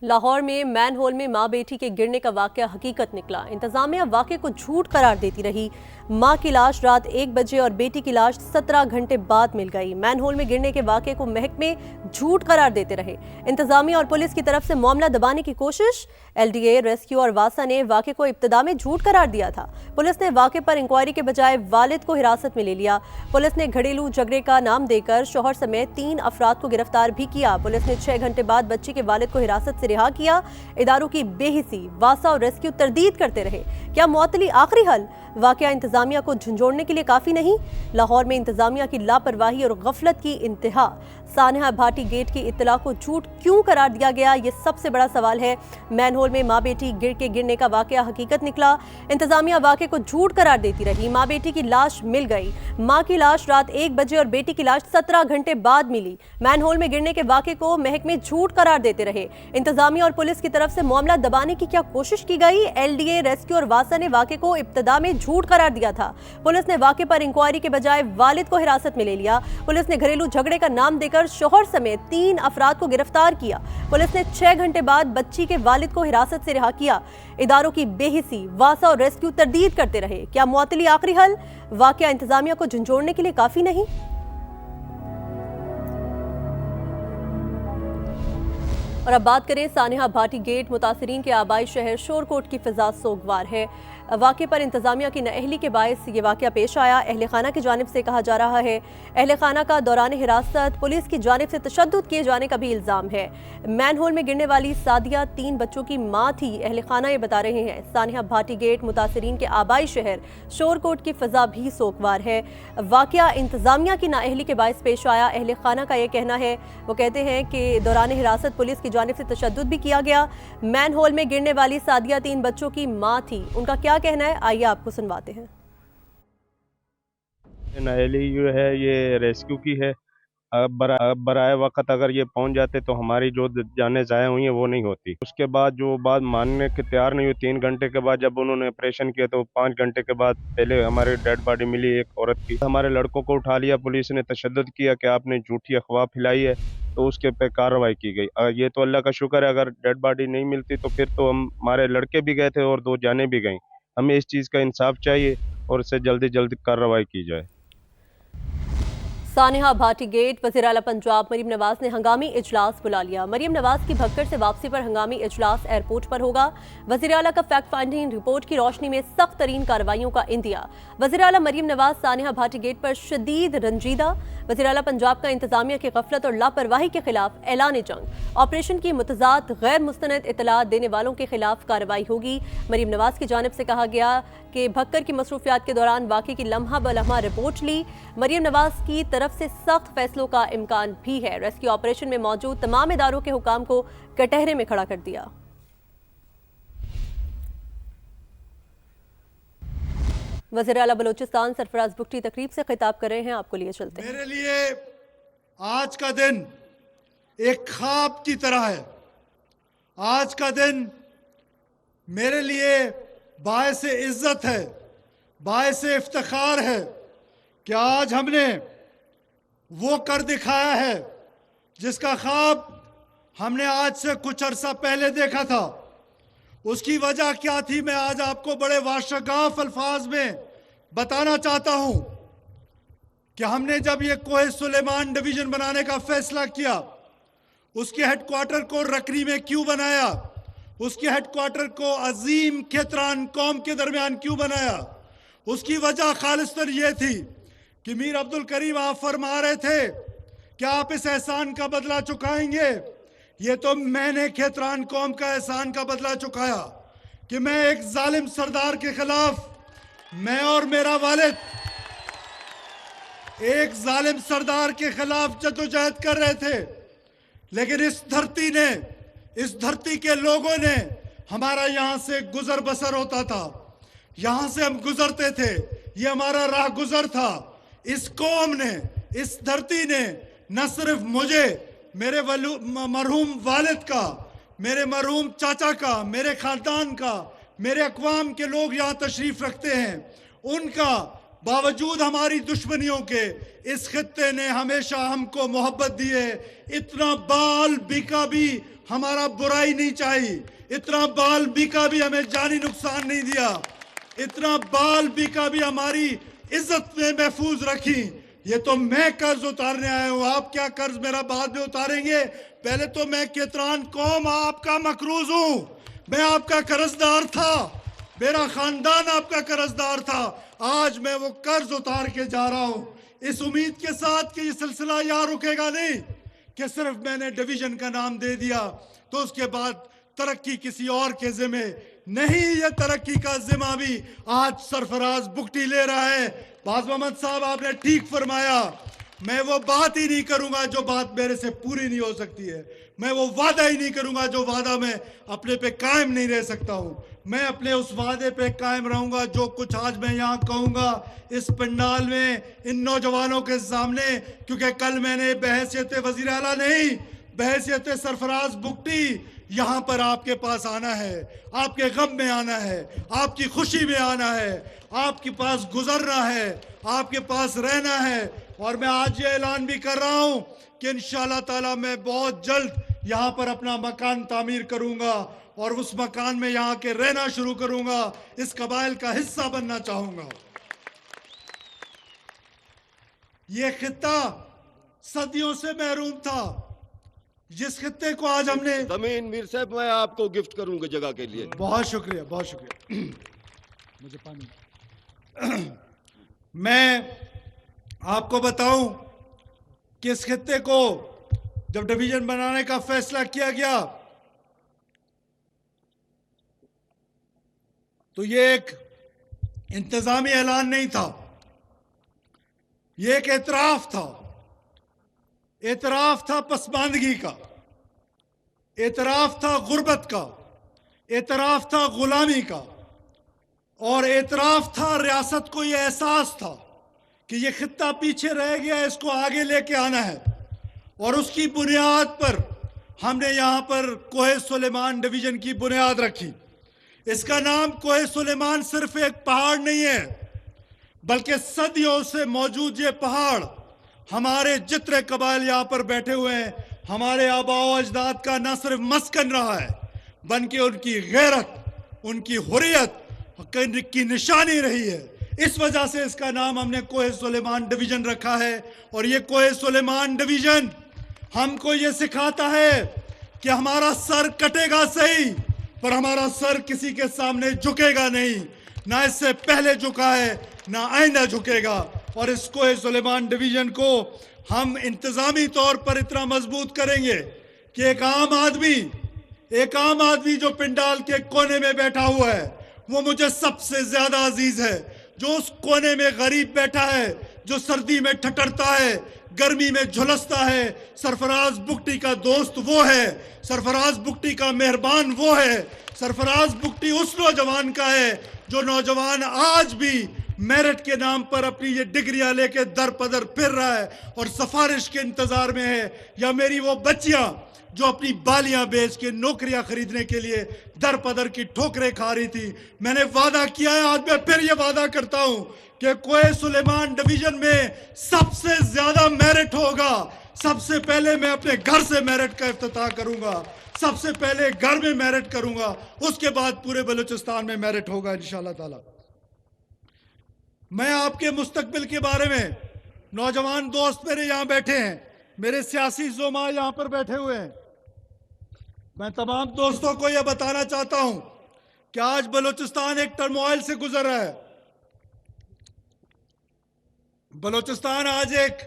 लाहौर में man whole में मां बेटी के गिरने का वाकया हकीकत निकला। इंतजामिया वाकये को झूठ करार देती रही। मां की लाश रात 1 बजे और बेटी की लाश 17 घंटे बाद मिल गई। मैन होल में गिरने के वाकये को महकमे झूठ करार देते रहे। इंतजामिया और पुलिस की तरफ से मामला दबाने की कोशिश। LDA, रेस्क्यू और वासा ने वाकये को इब्तिदा में झूठ करार दिया था। पुलिस ने वाकये पर इंक्वायरी के बजाय वालिद को हिरासत में ले लिया। पुलिस ने घरेलू झगड़े का नाम देकर शौहर समेत 3 अफराद को गिरफ्तार भी किया। पुलिस ने 6 घंटे बाद बच्ची के वालिद को हिरासत से रिहा किया। इदारों की बेहिसी, वासा और रेस्क्यू तरदीद करते रहे। क्या मुअत्तली आखिरी हल? वाकया इंतजामिया को झंझोड़ने के लिए काफी नहीं? लाहौर में इंतजामिया की लापरवाही और गफलत की इंतहा। सानिहा भाटी गेट की इत्तला को झूठ क्यों करार दिया गया, ये सबसे बड़ा सवाल है। मैन होल में मां बेटी गिरने का वाकया हकीकत निकला। इंतजामिया वाकये को झूठ करार देती रही। मां बेटी की लाश मिल गई। मां की लाश रात 1 बजे और बेटी की लाश 17 घंटे बाद मिली। मैन होल में गिरने के वाकये को महकमे झूठ करार देते रहे। इंतजामिया और पुलिस की तरफ से मामला दबाने की क्या कोशिश की गई? LDA, रेस्क्यू और वासा ने वाकये को इब्तिदा में झूठ करार दिया था। पुलिस ने वाकये पर इंक्वायरी के बजाय वालिद को हिरासत में ले लिया। पुलिस ने घरेलू झगड़े का नाम देकर शौहर समेत 3 अफराद को गिरफ्तार किया। पुलिस ने 6 घंटे बाद बच्ची के वालिद को हिरासत से रिहा किया। इदारों की बेहिसी, वासा और रेस्क्यू तरदीद करते रहे। क्या मुअत्तली आखिरी हल? वाकया इंतजामिया को झंझोड़ने के लिए काफी नहीं? और अब बात करें सानिहा भाटी गेट। मुतासिरीन के आबाई शहर शोरकोट की फिजा सोगवार है। वाक़े पर इंतजामिया की नाअहली के बायस ये वाक़या पेश आया। अहले खाना की जानिब से कहा जा रहा है अहले खाना का दौरान हिरासत पुलिस की जानिब से तशद्दुद किए जाने का भी इल्ज़ाम है। मैन होल में गिरने वाली सादिया 3 बच्चों की मां थी। अहले खाना ये बता रहे हैं। सानिहा भाटी गेट मुतासिरीन के आबाई शहर शोरकोट की फिजा भी सोगवार है। वाक़या इंतजामिया की नाअहली के बायस पेश आया। अहले खाना का ये कहना है, वो कहते हैं कि दौरान हिरासत पुलिस की जानिब से तशद्दुद भी किया गया। मैन होल में गिरने वाली सादिया 3 बच्चों की मां थी। उनका क्या कहना है, आइए आपको सुनवाते हैं। नाअहली जो है ये रेस्क्यू की है। अब बराए वक्त अगर ये पहुंच जाते तो हमारी जो जानें ज़ाया हुई हैं वो नहीं होती। उसके बाद जो बात मानने के तैयार नहीं हुई, 3 घंटे के बाद जब उन्होंने ऑपरेशन किया तो 5 घंटे के बाद पहले हमारे डेड बॉडी मिली एक औरत की। हमारे लड़कों को उठा लिया पुलिस ने, तशद्दुद किया कि आपने झूठी अफवाह फैलाई है, तो उसके पे कार्रवाई की गई। ये तो अल्लाह का शुक्र है, अगर डेड बॉडी नहीं मिलती तो फिर तो हमारे लड़के भी गए थे और 2 जानें भी गईं। हमें इस चीज़ का इंसाफ चाहिए और इससे जल्दी कार्रवाई की जाए। सानिहा भाटी गेट। वज़ीर आला पंजाब मरीम नवाज ने हंगामी इजलास बुला लिया। मरीम नवाज की भक्कर से वापसी पर हंगामी इजलास एयरपोर्ट पर होगा। वज़ीर आला का फैक्ट फाइंडिंग रिपोर्ट की रोशनी में सख्त तरीन कार्रवाइयों का इंदिया। वज़ीर आला मरीम नवाज सानिहा भाटी गेट पर शदीद रंजीदा। वज़ीर आला पंजाब का इंतजामिया की गफलत और लापरवाही के खिलाफ ऐलान जंग। ऑपरेशन की मुतज़ाद गैर मुस्तनद इतलात देने वालों के खिलाफ कार्रवाई होगी। मरीम नवाज की जानिब से कहा गया कि भक्कर की मसरूफियात के दौरान वाक़े की लम्हा ब लम्हा रिपोर्ट ली। मरीम नवाज की तरफ से सख्त फैसलों का इम्कान भी है। रेस्क्यू ऑपरेशन में मौजूद तमाम इदारों के हुकाम को कटहरे में खड़ा कर दिया। वज़ीर आला बलूचिस्तान सरफराज बुगटी तकरीब से खिताब कर रहे हैं, आपको लिए चलते हैं। मेरे लिए आज का दिन एक ख्वाब की तरह है। आज का दिन मेरे लिए बायस इज्जत है, बायस इफ्तिखार है कि आज हमने वो कर दिखाया है जिसका ख्वाब हमने आज से कुछ अरसा पहले देखा था। उसकी वजह क्या थी, मैं आज आपको बड़े वाशगाफ अल्फाज में बताना चाहता हूं कि हमने जब ये कोहे सुलेमान डिवीजन बनाने का फैसला किया, उसके हेडक्वार्टर को रकरी में क्यों बनाया, उसके हेडक्वार्टर को अजीम खेतरान कौम के दरमियान क्यों बनाया, उसकी वजह खालिस्तन ये थी कि मीर अब्दुल करीम आप फरमा रहे थे कि आप इस एहसान का बदला चुकाएंगे। ये तो मैंने खेतरान कौम का एहसान का बदला चुकाया कि मैं एक जालिम सरदार के खिलाफ, मैं और मेरा वालिद एक जालिम सरदार के खिलाफ जद्दोजहद कर रहे थे। लेकिन इस धरती ने, इस धरती के लोगों ने, हमारा यहां से गुजर बसर होता था, यहां से हम गुजरते थे, ये हमारा राह गुजर था। इस कौम ने, इस धरती ने न सिर्फ मुझे, मेरे मरहूम वालिद का, मेरे मरहूम चाचा का, मेरे खानदान का, मेरे अक़वाम के लोग यहाँ तशरीफ रखते हैं, उनका बावजूद हमारी दुश्मनियों के इस खित्ते ने हमेशा हमको मोहब्बत दी है। इतना बाल बिका भी ہمارا برائی نہیں چاہی. اتنا بال بھی کا بھی ہمیں جانی نقصان نہیں دیا, اتنا بال بھی کا بھی ہماری عزت میں محفوظ رکھی. یہ تو میں قرض اتارنے آیا ہوں, آپ کیا قرض میرا بعد میں اتاریں گے؟ پہلے تو میں کیتران قوم آپ کا مقروض ہوں, میں آپ کا قرضدار تھا, میرا خاندان آپ کا قرضدار تھا. آج میں وہ قرض اتار کے جا رہا ہوں, اس امید کے ساتھ کہ یہ سلسلہ یہاں رکے گا نہیں, کہ صرف میں نے ڈویژن کا نام دے دیا تو اس کے بعد ترقی کسی اور کے ذمہ نہیں. یہ ترقی کا ذمہ بھی آج سرفراز بگٹی لے رہا ہے. باز محمد صاحب, آپ نے ٹھیک فرمایا, میں وہ بات ہی نہیں کروں گا جو بات میرے سے پوری نہیں ہو سکتی ہے, میں وہ وعدہ ہی نہیں کروں گا جو وعدہ میں اپنے پہ قائم نہیں رہ سکتا ہوں. میں اپنے اس وعدے پہ قائم رہوں گا. جو کچھ آج میں یہاں کہوں گا اس پنڈال میں ان نوجوانوں کے سامنے, کیونکہ کل میں نے بحیثیت وزیر اعلیٰ نہیں, بحیثیت سرفراز بگٹی یہاں پر آپ کے پاس آنا ہے, آپ کے غم میں آنا ہے, آپ کی خوشی میں آنا ہے, آپ کے پاس گزرنا ہے, آپ کے پاس رہنا ہے. اور میں آج یہ اعلان بھی کر رہا ہوں کہ انشاءاللہ تعالی میں بہت جلد یہاں پر اپنا مکان تعمیر کروں گا اور اس مکان میں یہاں کے رہنا شروع کروں گا, اس قبائل کا حصہ بننا چاہوں گا. یہ خطہ صدیوں سے محروم تھا, جس خطے کو آج ہم نے زمین میر صاحب میں آپ کو گفٹ کروں گا جگہ کے لیے. بہت شکریہ, بہت شکریہ. مجھے پانی. میں آپ کو بتاؤں کہ اس خطے کو جب ڈویژن بنانے کا فیصلہ کیا گیا تو یہ ایک انتظامی اعلان نہیں تھا, یہ ایک اعتراف تھا. اعتراف تھا پسماندگی کا, اعتراف تھا غربت کا, اعتراف تھا غلامی کا, اور اعتراف تھا ریاست کو یہ احساس تھا کہ یہ خطہ پیچھے رہ گیا, اس کو آگے لے کے آنا ہے. اور اس کی بنیاد پر ہم نے یہاں پر کوہ سلیمان ڈویژن کی بنیاد رکھی. اس کا نام کوہ سلیمان صرف ایک پہاڑ نہیں ہے, بلکہ صدیوں سے موجود یہ پہاڑ ہمارے جتنے قبائل یہاں پر بیٹھے ہوئے ہیں, ہمارے آباء و اجداد کا نہ صرف مسکن رہا ہے بلکہ ان کی غیرت, ان کی حریت کی نشانی رہی ہے. اس وجہ سے اس کا نام ہم نے کوہ سلیمان ڈویژن رکھا ہے. اور یہ کوہ سلیمان ڈویژن ہم کو یہ سکھاتا ہے کہ ہمارا سر کٹے گا صحیح, پر ہمارا سر کسی کے سامنے جھکے گا نہیں, نہ اس سے پہلے جھکا ہے نہ آئندہ جھکے گا. اور اس کوہ سلیمان ڈویژن کو ہم انتظامی طور پر اتنا مضبوط کریں گے کہ ایک عام آدمی جو پنڈال کے کونے میں بیٹھا ہوا ہے وہ مجھے سب سے زیادہ عزیز ہے. جو اس کونے میں غریب بیٹھا ہے, جو سردی میں ٹھٹرتا ہے, گرمی میں جھلستا ہے, سرفراز بگٹی کا دوست وہ ہے, سرفراز بگٹی کا مہربان وہ ہے. سرفراز بگٹی اس نوجوان کا ہے جو نوجوان آج بھی میرٹ کے نام پر اپنی یہ ڈگریاں لے کے در پدر پھر رہا ہے اور سفارش کے انتظار میں ہے, یا میری وہ بچیاں جو اپنی بالیاں بیچ کے نوکریاں خریدنے کے لیے در پدر کی ٹھوکریں کھا رہی تھی. میں نے وعدہ کیا ہے, آج میں پھر یہ وعدہ کرتا ہوں کہ کوہ سلیمان ڈویژن میں سب سے زیادہ میرٹ ہوگا. سب سے پہلے میں اپنے گھر سے میرٹ کا افتتاح کروں گا, سب سے پہلے گھر میں میرٹ کروں گا, اس کے بعد پورے بلوچستان میں میرٹ ہوگا انشاءاللہ تعالی. میں آپ کے مستقبل کے بارے میں, نوجوان دوست میرے یہاں بیٹھے ہیں, میرے سیاسی زعماء یہاں پر بیٹھے ہوئے ہیں, میں تمام دوستوں کو یہ بتانا چاہتا ہوں کہ آج بلوچستان ایک ٹرموائل سے گزر رہا ہے. بلوچستان آج ایک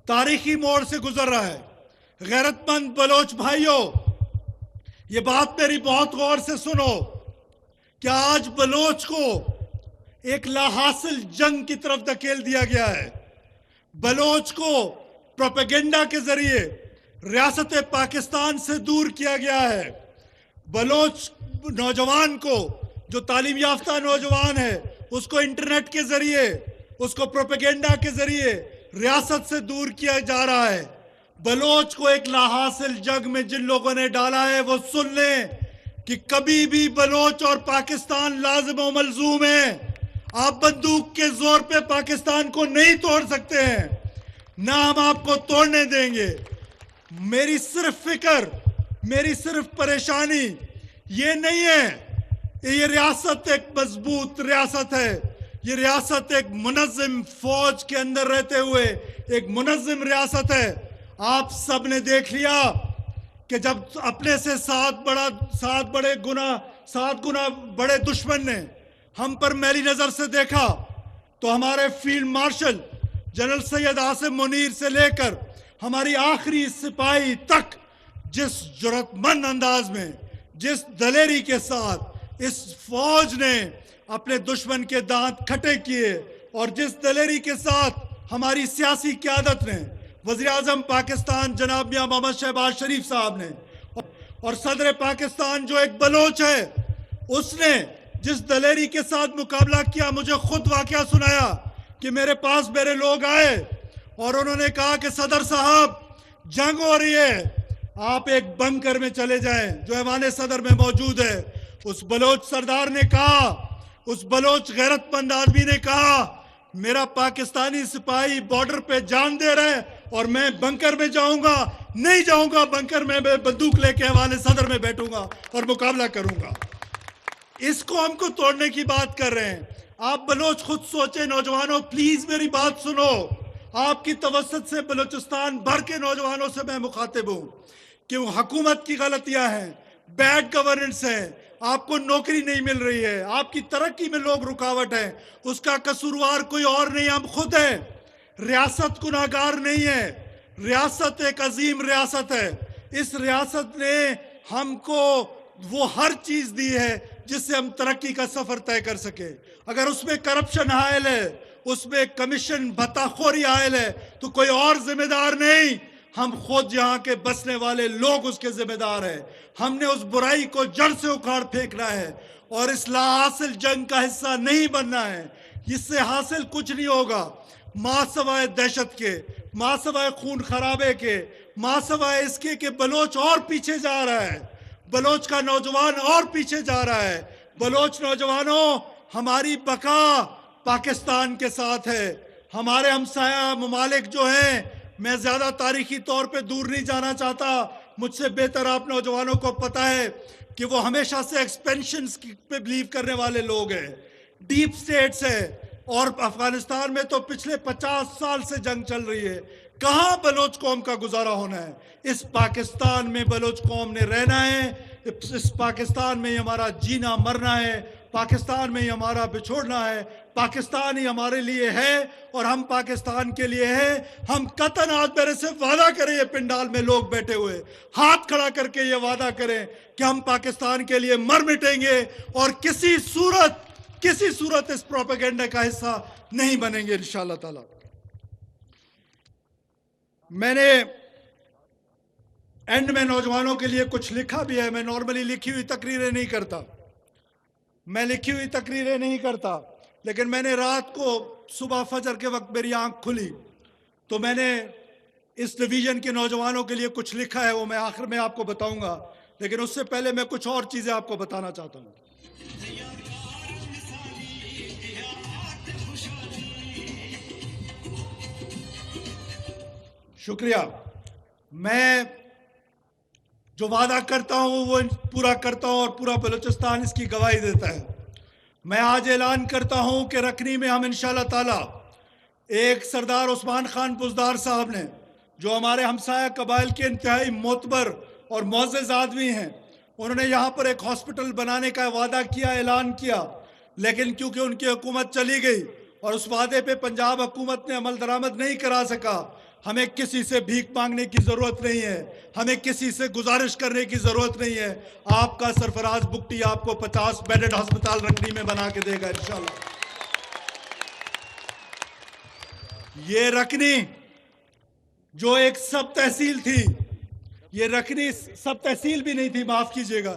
تاریخی موڑ سے گزر رہا ہے. غیرت مند بلوچ بھائیوں, یہ بات میری بہت غور سے سنو کہ آج بلوچ کو ایک لا حاصل جنگ کی طرف دھکیل دیا گیا ہے. بلوچ کو پروپیگنڈا کے ذریعے ریاست پاکستان سے دور کیا گیا ہے. بلوچ نوجوان کو, جو تعلیم یافتہ نوجوان ہے, اس کو انٹرنیٹ کے ذریعے, اس کو پروپیگنڈا کے ذریعے ریاست سے دور کیا جا رہا ہے. بلوچ کو ایک لا حاصل جنگ میں جن لوگوں نے ڈالا ہے وہ سن لیں کہ کبھی بھی بلوچ اور پاکستان لازم و ملزوم ہیں. آپ بندوق کے زور پہ پاکستان کو نہیں توڑ سکتے ہیں, نہ ہم آپ کو توڑنے دیں گے. میری صرف فکر, मेरी सिर्फ परेशानी ये नहीं है, ये रियासत एक मजबूत रियासत है, ये रियासत एक मुनज़्ज़म फौज के अंदर रहते हुए एक मुनज़्ज़म रियासत है। आप सब ने देख लिया कि जब अपने से सात गुना बड़े दुश्मन ने हम पर मैली नजर से देखा, तो हमारे field marshal general Syed Asim Munir से लेकर हमारी आखिरी सिपाही तक जिस जुर्रतमंद अंदाज में, जिस दलेरी के साथ इस फौज ने अपने दुश्मन के दांत खटे किए और जिस दलेरी के साथ हमारी सियासी क़यादत ने, वज़ीर आज़म पाकिस्तान जनाब मियां मोहम्मद शहबाज शरीफ साहब ने और सदर पाकिस्तान जो एक बलोच है, उसने जिस दलेरी के साथ मुकाबला किया। मुझे खुद वाकया सुनाया कि मेरे पास मेरे लोग आए और उन्होंने कहा कि सदर साहब जंग हो रही है, आप एक बंकर में चले जाएं जो ऐवान सदर में मौजूद है। उस बलोच सरदार ने कहा, उस बलोच गैरतमंद आदमी ने कहा, मेरा पाकिस्तानी सिपाही बॉर्डर पे जान दे रहे और मैं बंकर में जाऊंगा, नहीं जाऊंगा बंकर में, मैं बंदूक लेके ऐवान सदर में बैठूंगा और मुकाबला करूंगा। इसको हमको तोड़ने की बात कर रहे हैं। आप बलोच खुद सोचे, नौजवानों प्लीज मेरी बात सुनो। आपकी तवस्सुत से बलूचिस्तान भर के नौजवानों से मैं मुखातिब हूं कि हुकूमत की गलतियां हैं, बैड गवर्नेंस है, आपको नौकरी नहीं मिल रही है, आपकी तरक्की में लोग रुकावट है, उसका कसूरवार कोई और नहीं, हम खुद हैं। रियासत गुनाहगार नहीं है, रियासत एक अजीम रियासत है। इस रियासत ने हमको वो हर चीज दी है जिससे हम तरक्की का सफर तय कर सके। अगर उसमें करप्शन हायल है, उसमें कमीशन भत्ताखोरी हायल है, तो कोई और जिम्मेदार नहीं, हम खुद यहाँ के बसने वाले लोग उसके जिम्मेदार हैं। हमने उस बुराई को जड़ से उखाड़ फेंकना है और इस लाहासिल जंग का हिस्सा नहीं बनना है। इससे हासिल कुछ नहीं होगा, माँ सवाए दहशत के, माँ सवाए खून खराबे के, माँ सवाए इसके कि बलोच और पीछे जा रहा है, बलोच का नौजवान और पीछे जा रहा है। बलोच नौजवानों, हमारी बका पाकिस्तान के साथ है। हमारे हमसाया ममालिक जो हैं, मैं ज्यादा तारीखी तौर पे दूर नहीं जाना चाहता, मुझसे बेहतर आप नौजवानों को पता है कि वो हमेशा से एक्सपेंशन पे बिलीव करने वाले लोग हैं, डीप स्टेट्स है। और अफगानिस्तान में तो पिछले 50 साल से जंग चल रही है, कहाँ बलोच कौम का गुजारा होना है? इस पाकिस्तान में बलोच कौम ने रहना है, इस पाकिस्तान में ही हमारा जीना मरना है, पाकिस्तान में ही हमारा बिछोड़ना है। पाकिस्तान ही हमारे लिए है और हम पाकिस्तान के लिए हैं। हम कतन आज मेरे से वादा करें, ये पिंडाल में लोग बैठे हुए हाथ खड़ा करके ये वादा करें कि हम पाकिस्तान के लिए मर मिटेंगे और किसी सूरत इस प्रोपेगेंडा का हिस्सा नहीं बनेंगे इंशाअल्लाह ताला। मैंने एंड में नौजवानों के लिए कुछ लिखा भी है। मैं नॉर्मली लिखी हुई तकरीरें नहीं करता, लेकिन मैंने रात को सुबह फजर के वक्त मेरी आंख खुली तो मैंने इस डिवीजन के नौजवानों के लिए कुछ लिखा है, वो मैं आखिर में आपको बताऊंगा। लेकिन उससे पहले मैं कुछ और चीजें आपको बताना चाहता हूं। शुक्रिया। मैं जो वादा करता हूं वो पूरा करता हूं और पूरा बलूचिस्तान इसकी गवाही देता है। मैं आज ऐलान करता हूं कि रखनी में हम इंशाअल्लाह ताला एक सरदार उस्मान खान बुज़दार साहब ने, जो हमारे हमसाया कबाइल के इंतहाई मोतबर और मुअज़्ज़ज़ आदमी हैं, उन्होंने यहाँ पर एक हॉस्पिटल बनाने का वादा किया, ऐलान किया, लेकिन क्योंकि उनकी हुकूमत चली गई और उस वादे पे पंजाब हुकूमत ने अमल दरामद नहीं करा सका। हमें किसी से भीख मांगने की ज़रूरत नहीं है, हमें किसी से गुजारिश करने की ज़रूरत नहीं है। आपका सरफराज बुगटी आपको 50 बेडेड अस्पताल रखनी में बना के देगा इंशाल्लाह। ये रखनी जो एक सब तहसील थी, ये रखनी सब तहसील भी नहीं थी, माफ़ कीजिएगा,